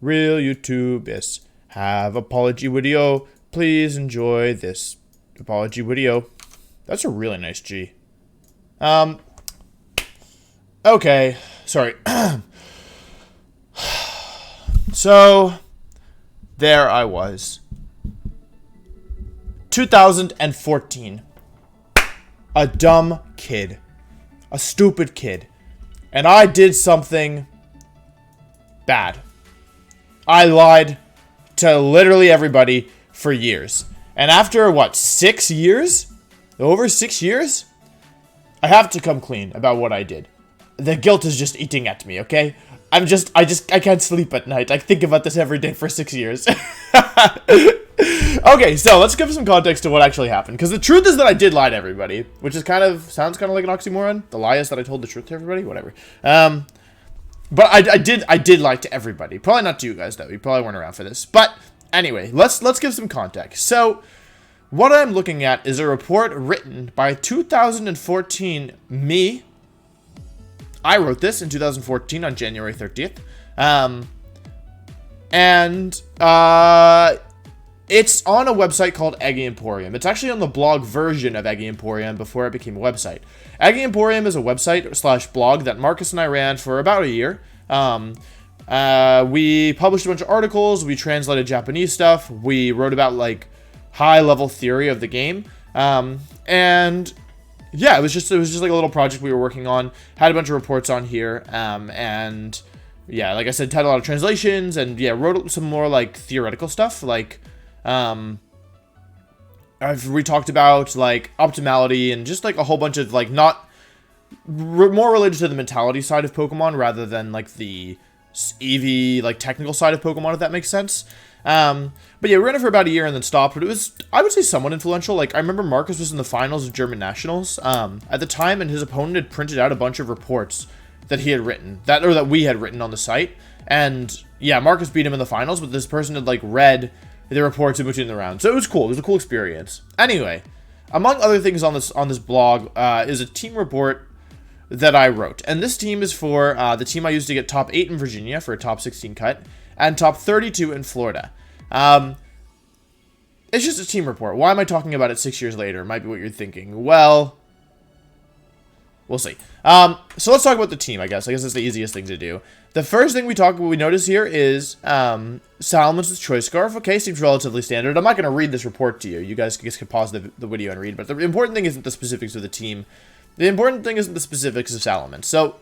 Real YouTubers have apology video. Please enjoy this apology video. That's a really nice G. Okay, sorry. So, there I was. 2014. A dumb kid. A stupid kid. And I did something bad. I lied to literally everybody for years. And after, what, 6 years? Over 6 years? I have to come clean about what I did. The guilt is just eating at me, okay? I can't sleep at night. I think about this every day for 6 years. Okay, so let's give some context to what actually happened. Because the truth is that I did lie to everybody. Which is sounds kind of like an oxymoron. The lie is that I told the truth to everybody. Whatever. But I did lie to everybody. Probably not to you guys, though. You probably weren't around for this. But anyway, let's give some context. So, what I'm looking at is a report written by 2014 me. I wrote this in 2014 on January 30th. It's on a website called Eggy Emporium. It's actually on the blog version of Eggy Emporium before it became a website. Eggy Emporium is a website / blog that Marcus and I ran for about a year. We published a bunch of articles. We translated Japanese stuff. We wrote about like high-level theory of the game. And yeah, it was just like a little project we were working on. Had a bunch of reports on here. And yeah, like I said, had a lot of translations and yeah, wrote some more like theoretical stuff. Like, we talked about like optimality and just like a whole bunch of like more related to the mentality side of Pokemon rather than like the EV like technical side of Pokemon, if that makes sense. But yeah, we ran it for about a year and then stopped, but it was, I would say, somewhat influential. Like, I remember Marcus was in the finals of German Nationals, at the time, and his opponent had printed out a bunch of reports that he had written, that we had written on the site, and yeah, Marcus beat him in the finals, but this person had, like, read the reports in between the rounds, so it was cool. It was a cool experience. Anyway, among other things on this blog, is a team report that I wrote, and this team is for, the team I used to get top 8 in Virginia for a top 16 cut, and top 32 in Florida. It's just a team report. Why am I talking about it 6 years later? Might be what you're thinking. Well, we'll see. So let's talk about the team, I guess. I guess it's the easiest thing to do. The first thing we notice here is, Salamence with Choice Scarf. Okay, seems relatively standard. I'm not going to read this report to you. You guys can pause the video and read, but the important thing isn't the specifics of the team. The important thing isn't the specifics of Salamence. So,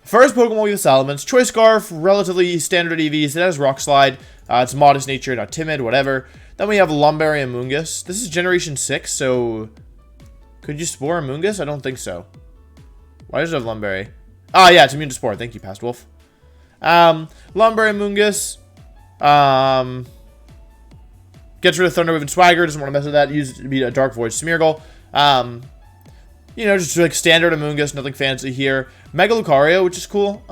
first Pokemon with Salamence, Choice Scarf, relatively standard EVs. It has Rock Slide. It's modest nature, not timid, whatever. Then we have Lumberry and Mungus. This is Generation 6, so could you Spore a Mungus? I don't think so. Why does it have Lumberry? Ah, yeah, it's immune to Spore. Thank you, Past Wolf. Lumberry and Mungus. Gets rid of Thunder Wave and Swagger. Doesn't want to mess with that. Use it to be a Dark Void Smeargle. You know, just like standard Amoonguss, nothing fancy here. Mega Lucario, which is cool.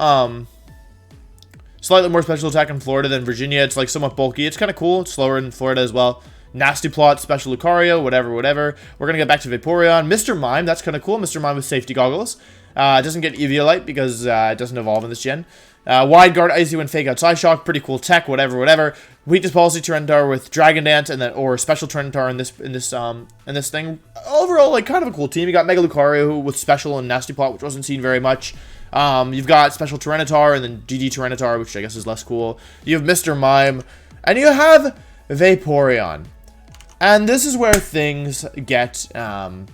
Slightly more special attack in Florida than Virginia. It's like somewhat bulky. It's kind of cool. It's slower in Florida as well. Nasty Plot, Special Lucario, whatever. We're going to get back to Vaporeon. Mr. Mime, that's kind of cool. Mr. Mime with safety goggles. It doesn't get Eviolite because it doesn't evolve in this gen. Wide Guard, Icy Wind, Fake Out, Psyshock. Pretty cool tech, whatever. Weakness Policy Tyranitar with Dragon Dance and then or Special Tyranitar in this thing. Overall, like kind of a cool team. You got Mega Lucario with Special and Nasty Plot, which wasn't seen very much. You've got Special Tyranitar and then GD Tyranitar, which I guess is less cool. You have Mr. Mime, and you have Vaporeon. And this is where things get, this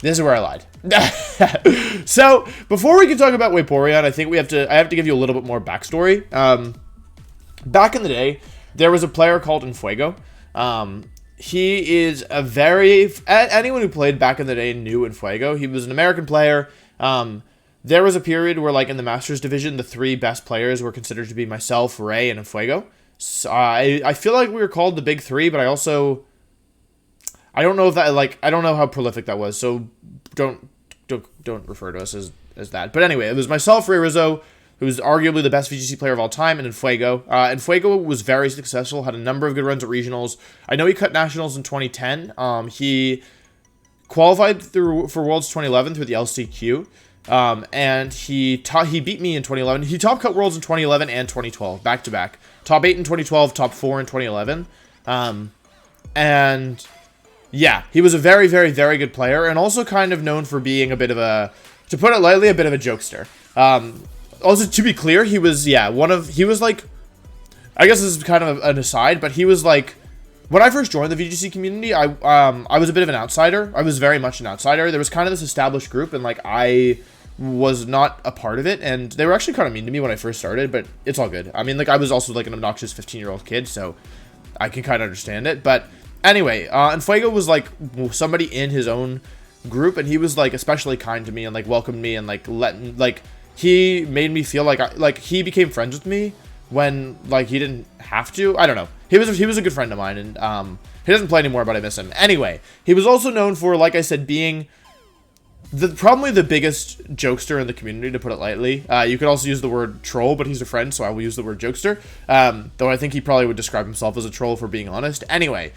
is where I lied. So, before we can talk about Vaporeon, I think I have to give you a little bit more backstory. Back in the day, there was a player called Infuego. He is anyone who played back in the day knew Infuego. He was an American player. There was a period where, like, in the Masters division, the 3 best players were considered to be myself, Ray, and Infuego. So, I feel like we were called the Big 3, but I don't know if that, like, I don't know how prolific that was, so don't refer to us as that. But anyway, it was myself, Ray Rizzo, who was arguably the best VGC player of all time, and Infuego. Infuego was very successful, had a number of good runs at regionals. I know he cut nationals in 2010. He qualified for Worlds 2011 through the LCQ. And he beat me in 2011. He top cut worlds in 2011 and 2012, back to back. Top 8 in 2012, top 4 in 2011. And yeah, he was a very, very, very good player, and also kind of known for being a bit of a, to put it lightly, a bit of a jokester. Also, to be clear, he was, yeah, he was like, I guess this is kind of an aside, but he was like, when I first joined the VGC community, I was a bit of an outsider. I was very much an outsider. There was kind of this established group, and like, I was not a part of it, and they were actually kind of mean to me when I first started, but it's all good. I mean, like, I was also like an obnoxious 15-year-old kid, so I can kind of understand it. But anyway, Infuego was like somebody in his own group, and he was like especially kind to me and like welcomed me and like he made me feel like he became friends with me when like he didn't have to. I don't know. He was a good friend of mine, and he doesn't play anymore, but I miss him. Anyway, he was also known for, like I said, being probably the biggest jokester in the community, to put it lightly. You could also use the word troll, but he's a friend, so I will use the word jokester. Though I think he probably would describe himself as a troll, for being honest. Anyway,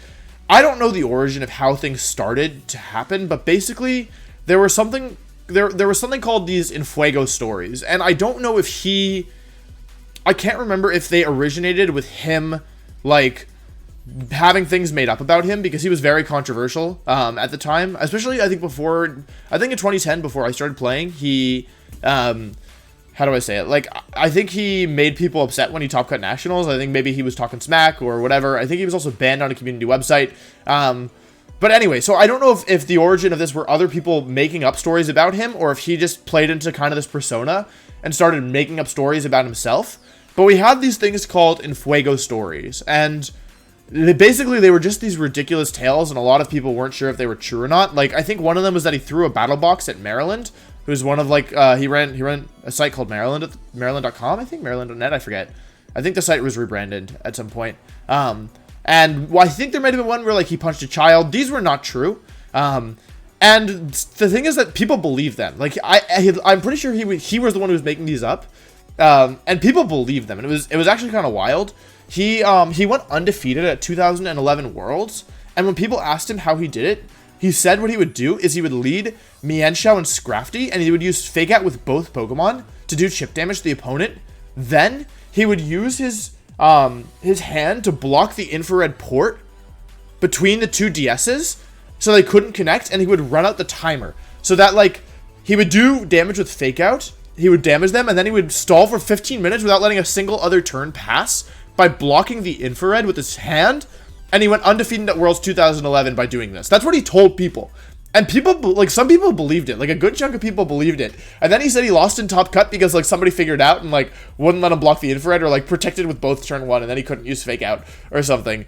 I don't know the origin of how things started to happen, but basically there was something called these Infuego stories, and I don't know if I can't remember if they originated with him like having things made up about him, because he was very controversial at the time, especially I think in 2010, before I started playing. He how do I say it, like, I think he made people upset when he top cut nationals. I think maybe he was talking smack or whatever. I think he was also banned on a community website. But anyway, so I don't know if the origin of this were other people making up stories about him, or if he just played into kind of this persona and started making up stories about himself. But we had these things called Infuego stories, and basically they were just these ridiculous tales, and a lot of people weren't sure if they were true or not. Like, I think one of them was that he threw a battle box at Maryland, who's one of like, he ran a site called Maryland.com, I think, Maryland.net, I forget. I think the site was rebranded at some point. And I think there might have been one where like he punched a child. These were not true. And the thing is that people believe them. Like, I'm pretty sure he was the one who was making these up. And people believed them, and it was actually kind of wild. He went undefeated at 2011 Worlds, and when people asked him how he did it, he said what he would do is he would lead Mienshao and Scrafty, and he would use Fake Out with both Pokemon to do chip damage to the opponent. Then he would use his hand to block the infrared port between the two DSs so they couldn't connect, and he would run out the timer. So that, like, he would do damage with Fake Out, he would damage them, and then he would stall for 15 minutes without letting a single other turn pass by blocking the infrared with his hand, and he went undefeated at Worlds 2011 by doing this. That's what he told people. And people, like, some people believed it. Like, a good chunk of people believed it. And then he said he lost in top cut because, like, somebody figured out and, like, wouldn't let him block the infrared, or, like, protected with both turn 1, and then he couldn't use Fake Out or something.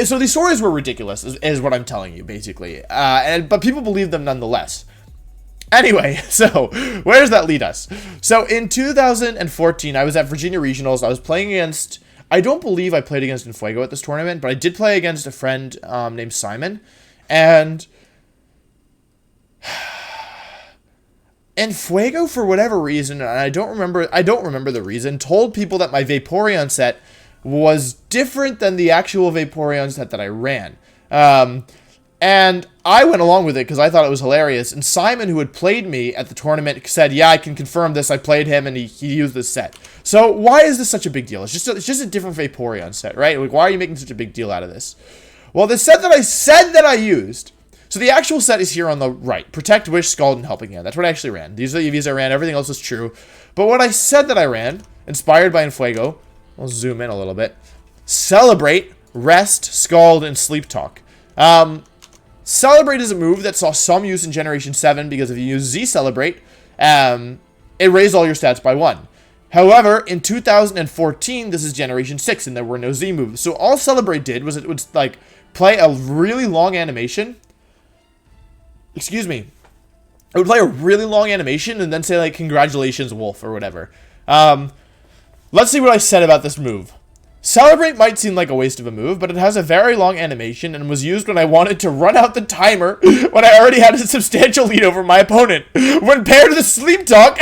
So these stories were ridiculous, is what I'm telling you, basically. But people believed them nonetheless. Anyway, so where does that lead us? So in 2014, I was at Virginia Regionals. I was playing against, I don't believe I played against Infuego at this tournament, but I did play against a friend named Simon. And Infuego, for whatever reason, and I don't remember the reason, told people that my Vaporeon set was different than the actual Vaporeon set that I ran. And I went along with it because I thought it was hilarious. And Simon, who had played me at the tournament, said, yeah, I can confirm this. I played him, and he used this set. So why is this such a big deal? It's just a different Vaporeon set, right? Like, why are you making such a big deal out of this? Well, the set that I said that I used, so the actual set is here on the right. Protect, Wish, Scald, and Helping Hand. That's what I actually ran. These are the EVs I ran. Everything else is true. But what I said that I ran, inspired by Infuego, I'll zoom in a little bit. Celebrate, Rest, Scald, and Sleep Talk. Celebrate is a move that saw some use in Generation 7 because if you use Z-Celebrate, it raised all your stats by 1. However, in 2014, this is Generation 6, and there were no Z moves. So all Celebrate did was it would, like, play a really long animation. Excuse me. It would play a really long animation and then say, like, congratulations, Wolf, or whatever. Let's see what I said about this move. Celebrate might seem like a waste of a move, but it has a very long animation and was used when I wanted to run out the timer when I already had a substantial lead over my opponent. When paired with Sleep Talk,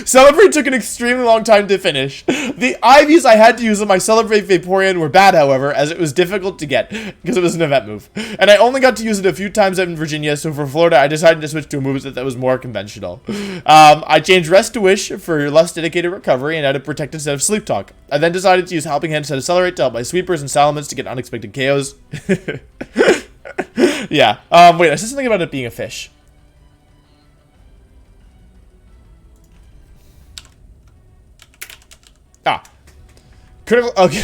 Celebrate took an extremely long time to finish. The IVs I had to use on my Celebrate Vaporeon were bad, however, as it was difficult to get, because it was an event move. And I only got to use it a few times in Virginia, so for Florida, I decided to switch to a moveset that was more conventional. I changed Rest to Wish for less dedicated recovery and added Protect instead of Sleep Talk. I then decided to use Helping Hand instead of Accelerate to help my Sweepers and Salamence to get unexpected KOs. Yeah. Wait, I said something about it being a fish. Critical. Okay.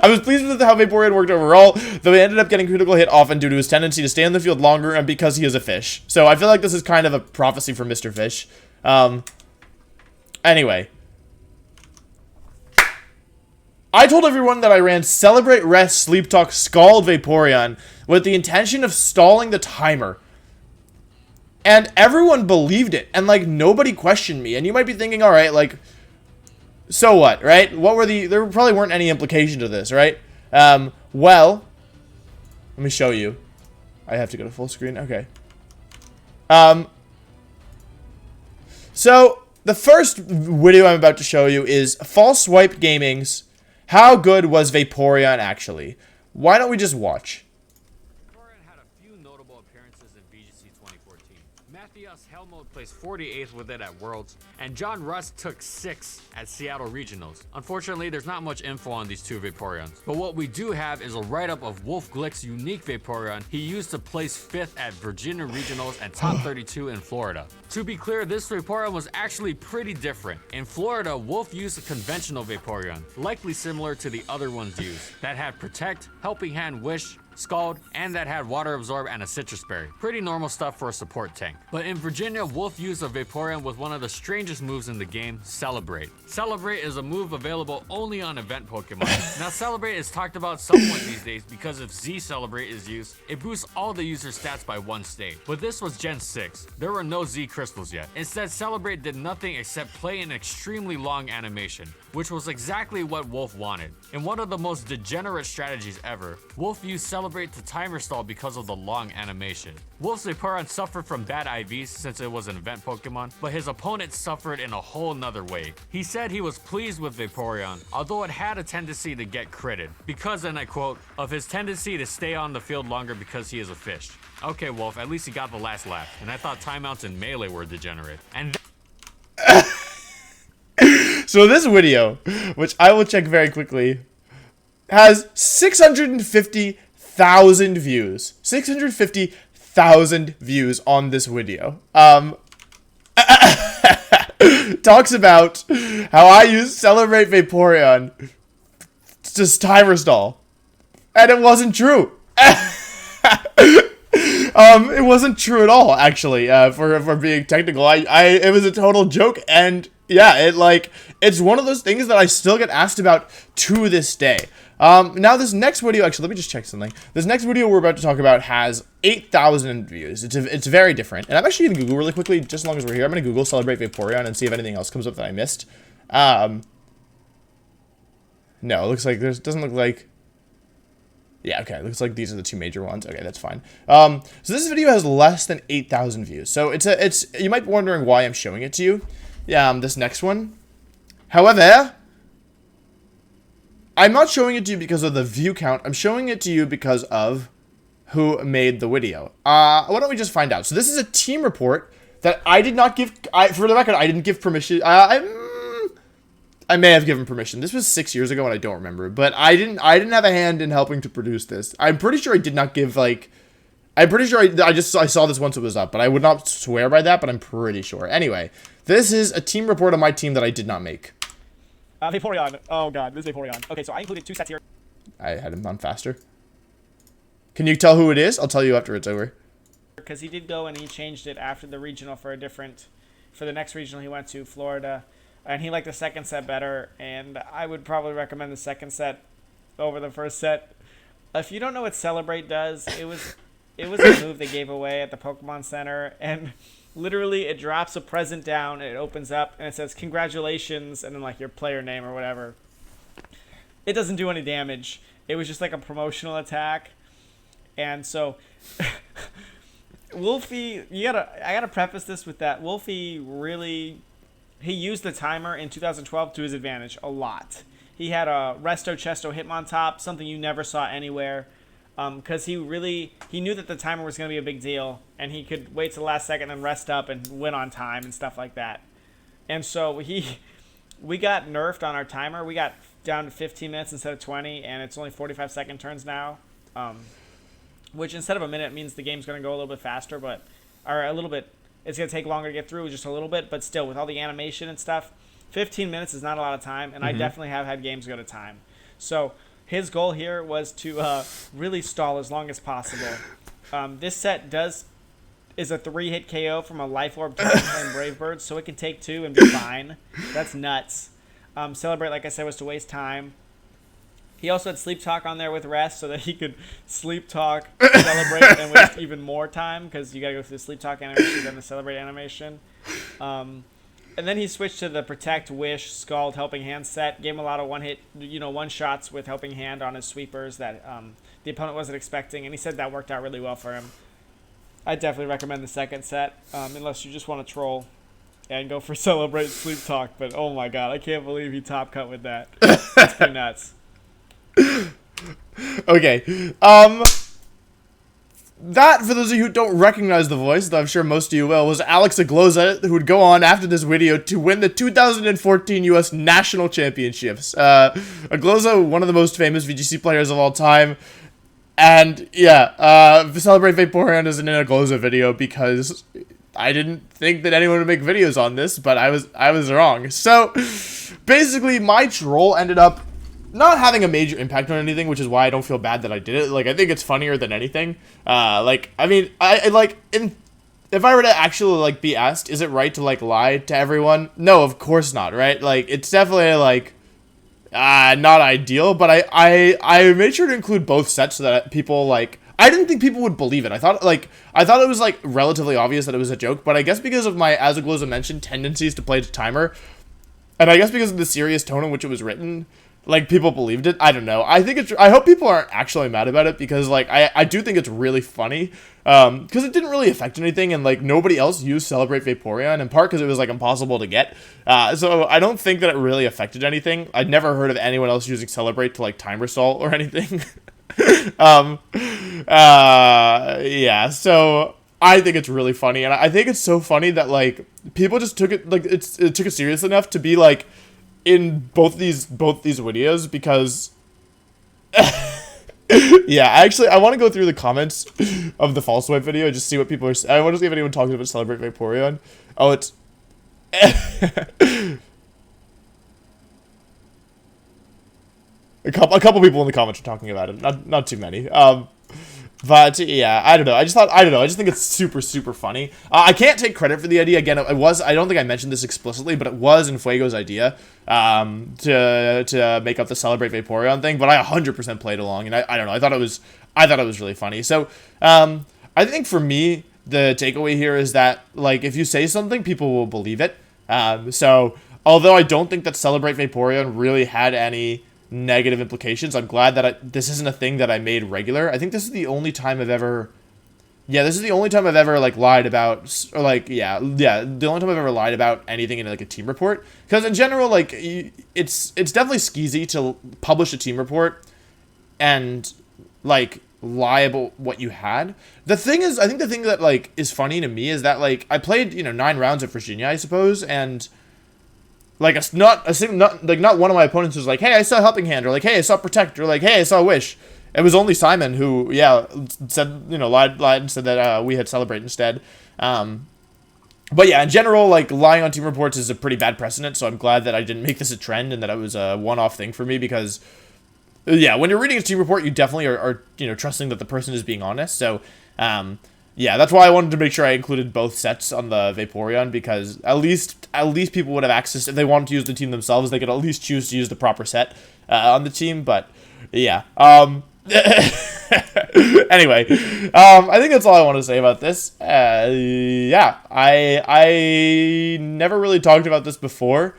I was pleased with how Vaporeon worked overall, though he ended up getting critical hit often due to his tendency to stay in the field longer and because he is a fish. So I feel like this is kind of a prophecy for Mr. Fish. Anyway. I told everyone that I ran Celebrate, Rest, Sleep Talk, Scald Vaporeon with the intention of stalling the timer. And everyone believed it, and like nobody questioned me. And you might be thinking, alright, like, so what, right? What were there probably weren't any implication to this, right? Well, let me show you. I have to go to full screen, okay. So, the first video I'm about to show you is False Swipe Gaming's How Good Was Vaporeon Actually? Why don't we just watch? Vaporeon had a few notable appearances in VGC 2014. Matthias Helmut placed 48th with it at Worlds, and John Rust took 6th at Seattle Regionals. Unfortunately, there's not much info on these two Vaporeons, but what we do have is a write-up of Wolf Glick's unique Vaporeon he used to place 5th at Virginia Regionals and top 32 in Florida. To be clear, this Vaporeon was actually pretty different. In Florida, Wolf used a conventional Vaporeon, likely similar to the other ones used, that had Protect, Helping Hand, Wish, Scald, and that had Water Absorb and a Citrus Berry. Pretty normal stuff for a support tank. But in Virginia, Wolf used a Vaporeon with one of the strangest moves in the game, Celebrate. Celebrate is a move available only on event Pokemon. Now Celebrate is talked about somewhat these days because if Z Celebrate is used, it boosts all the user stats by 1 stage. But this was Gen 6. There were no Z crystals yet. Instead, Celebrate did nothing except play an extremely long animation, which was exactly what Wolf wanted. In one of the most degenerate strategies ever, Wolf used Celebrate to timer stall because of the long animation. Wolf's Vaporeon suffered from bad IVs since it was an event Pokemon, but his opponent suffered in a whole nother way. He said he was pleased with Vaporeon, although it had a tendency to get critted, because, and I quote, of his tendency to stay on the field longer because he is a fish. Okay, Wolf, at least he got the last laugh, and I thought timeouts in Melee were degenerate. And So this video, which I will check very quickly, has 650,000 views. 650,000 views on this video. Talks about how I use Celebrate Vaporeon to timer stall. And it wasn't true. It wasn't true at all, actually, for being technical. It was a total joke, and yeah, it's one of those things that I still get asked about to this day. Now this next video, actually, let me just check something. This next video we're about to talk about has 8,000 views. It's very different. And I'm actually going to Google really quickly, just as long as we're here. I'm going to Google Celebrate Vaporeon and see if anything else comes up that I missed. No, it looks like doesn't look like. Yeah, okay, looks like these are the two major ones. Okay, that's fine. So this video has less than 8,000 views. So you might be wondering why I'm showing it to you. This next one. However, I'm not showing it to you because of the view count. I'm showing it to you because of who made the video. Why don't we just find out? So this is a team report that I did not give. For the record, I didn't give permission. I may have given permission. This was 6 years ago, and I don't remember. But I didn't have a hand in helping to produce this. I'm pretty sure I did not give I'm pretty sure I saw this once it was up, but I would not swear by that. But I'm pretty sure. Anyway, this is a team report on my team that I did not make. Vaporeon. Oh god, this is Vaporeon. Okay, so I included 2 sets here. I had him on faster. Can you tell who it is? I'll tell you after it's over. Because he did go and he changed it after the regional for the next regional he went to, Florida. And he liked the second set better, and I would probably recommend the second set over the first set. If you don't know what Celebrate does, it was a move they gave away at the Pokemon Center, and literally it drops a present down, and it opens up, and it says, congratulations, and then like your player name or whatever. It doesn't do any damage. It was just like a promotional attack. And so, Wolfey, I gotta preface this with that. Wolfey really he used the timer in 2012 to his advantage a lot. He had a Resto Chesto Hitmontop, something you never saw anywhere, because he knew that the timer was going to be a big deal, and he could wait to the last second and rest up and win on time and stuff like that. And so we got nerfed on our timer. We got down to 15 minutes instead of 20, and it's only 45-second turns now, which instead of a minute means the game's going to go a little bit faster, it's going to take longer to get through, just a little bit, but still, with all the animation and stuff, 15 minutes is not a lot of time, and I definitely have had games go to time. So his goal here was to really stall as long as possible. This set is a 3-hit KO from a Life Orb playing Brave Bird, so it can take 2 and be fine. That's nuts. Celebrate, like I said, was to waste time. He also had Sleep Talk on there with Rest so that he could Sleep Talk, Celebrate, and waste even more time because you got to go through the Sleep Talk animation, then the Celebrate animation. And then he switched to the Protect, Wish, Scald, Helping Hand set. Gave him a lot of one-shots with Helping Hand on his sweepers that the opponent wasn't expecting, and he said that worked out really well for him. I definitely recommend the second set, unless you just want to troll and go for Celebrate, Sleep Talk. But oh my god, I can't believe he top cut with that. That's pretty nuts. Okay. That, for those of you who don't recognize the voice, though I'm sure most of you will, was Alex Ogloza, who would go on after this video to win the 2014 U.S. National Championships. Ogloza, one of the most famous VGC players of all time. And, yeah, Celebrate Vaporeon is in an Ogloza video because I didn't think that anyone would make videos on this, but I was wrong. So, basically, my troll ended up not having a major impact on anything, which is why I don't feel bad that I did it. Like, I think it's funnier than anything. If I were to actually, like, be asked, is it right to, like, lie to everyone? No, of course not, right? Like, it's definitely, like, not ideal, but I made sure to include both sets so that people, like, I didn't think people would believe it. I thought it was, like, relatively obvious that it was a joke, but I guess because of my, as Ogloza mentioned, tendencies to play to timer, and I guess because of the serious tone in which it was written, like, people believed it. I don't know. I hope people aren't actually mad about it because, like, I do think it's really funny. Because it didn't really affect anything and, like, nobody else used Celebrate Vaporeon, in part because it was, like, impossible to get. So I don't think that it really affected anything. I'd never heard of anyone else using Celebrate to, like, timer stall or anything. Yeah, so I think it's really funny. And I think it's so funny that, like, people just took it, like, it took it serious enough to be, like, in both these videos because yeah, actually I want to go through the comments of the false swipe video and just see what people are I want to see if anyone talks about Celebrate Vaporeon. Oh, it's a couple people in the comments are talking about it, not too many. But yeah, I don't know. I just think it's super, super funny. I can't take credit for the idea. Again, I don't think I mentioned this explicitly, but it was Infuego's idea to make up the Celebrate Vaporeon thing. But I 100% played along, and I don't know. I thought it was really funny. So I think for me, the takeaway here is that, like, if you say something, people will believe it. So although I don't think that Celebrate Vaporeon really had any negative implications, I'm glad that this isn't a thing that I made regular. I think this is the only time I've ever like lied about, or like the only time I've ever lied about anything in like a team report. Because in general, like, it's definitely skeezy to publish a team report and like lie about what you had. The thing is, I think the thing that like is funny to me is that, like, I played 9 rounds of Virginia, I suppose, and like, not one of my opponents was like, hey, I saw Helping Hand, or like, hey, I saw Protect, or like, hey, I saw Wish. It was only Simon who, said, lied and said that we had Celebrate instead. But yeah, in general, like, lying on team reports is a pretty bad precedent, so I'm glad that I didn't make this a trend and that it was a one-off thing for me, because, yeah, when you're reading a team report, you definitely are trusting that the person is being honest. So, yeah, that's why I wanted to make sure I included both sets on the Vaporeon, because at least people would have access. If they wanted to use the team themselves, they could at least choose to use the proper set on the team. But yeah, anyway, I think that's all I want to say about this. Yeah, I never really talked about this before.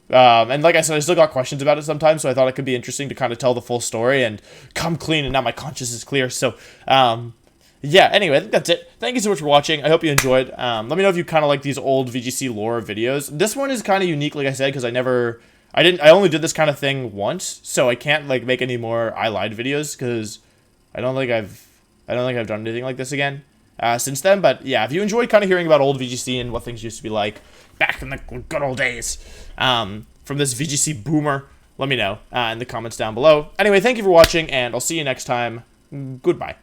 And like I said, I still got questions about it sometimes, so I thought it could be interesting to kind of tell the full story and come clean, and now my conscience is clear. So, yeah, anyway, I think that's it. Thank you so much for watching. I hope you enjoyed. Let me know if you kind of like these old VGC lore videos. This one is kind of unique, like I said, because I only did this kind of thing once, so I can't like make any more I lied videos because I don't think I've done anything like this again since then. But yeah, if you enjoyed kind of hearing about old VGC and what things used to be like back in the good old days from this VGC boomer, let me know in the comments down below. Anyway, thank you for watching, and I'll see you next time. Goodbye.